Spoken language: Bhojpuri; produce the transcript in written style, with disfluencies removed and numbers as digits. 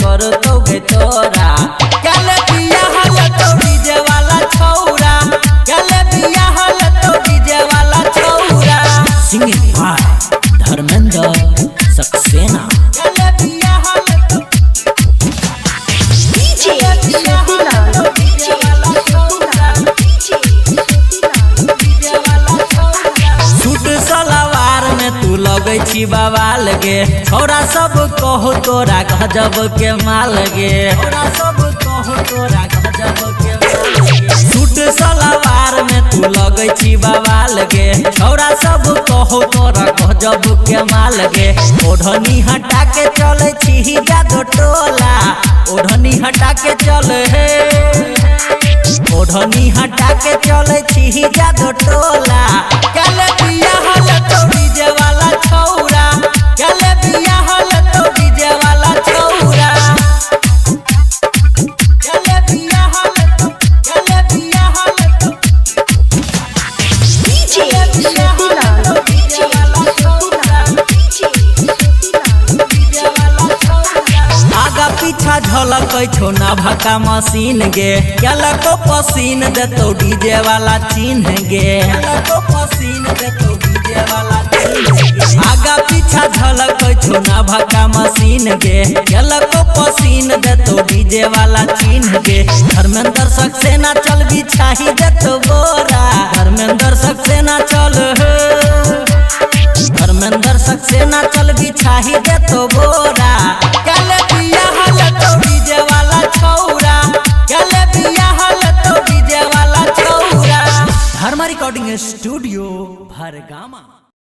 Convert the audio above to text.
कर दोगे तोरा। गले बिया हल तो डीजे वाला छौरा, गले बिया हल तो डीजे वाला छौरा। Singing by Dharmendra Saxena. गले बिया हल तो DJ Jyotilal, DJ Jyotilal, DJ Jyotilal. Suit salwar में तू लगे छी बवाल गे, छोरा सब कहो तोरा गजब के माल गे, छोरा सब कहो तोरा गजब के माल गे। सूट सलवार में तू लगे छी बवाल गे, छोरा सब कहो तोरा गजब के माल गे। ओढ़नी हटा के चले छी जादो टोला, ओढ़नी हटा के चले हे, ओढ़नी हटा के चले छी जादो टोला। गले बिया हल तो डीजे वाला छौरा, गले बिया हल तो डीजे वाला छौरा। गले बिया हल तो, गले बिया हल तो DJ Jyotilal, DJ Jyotilal, DJ Jyotilal. आगा पीछा झलक छो ना भका मशीन गे, गला को पसीन देतो डीजे वाला चिन्ह गे, गला को पसीन देतो डीजे वाला चिन्ह गे। आगा पीछा झलक छो ना भका मशीन गे, गला को पसीन देतो डीजे वाला चिन्ह गे। धर्मेंद्र सक्सेना चल बिछाही देतो बोरा, धर्मेंद्र सक्सेना चल हे, धर्मेंद्र सक्सेना चल बिछाही देतो बोरा। गले बिया हल तो डीजे वाला छौरा, गले बिया हल तो डीजे वाला छौरा। धर्मा रिकॉर्डिंग स्टूडियो भरगामा।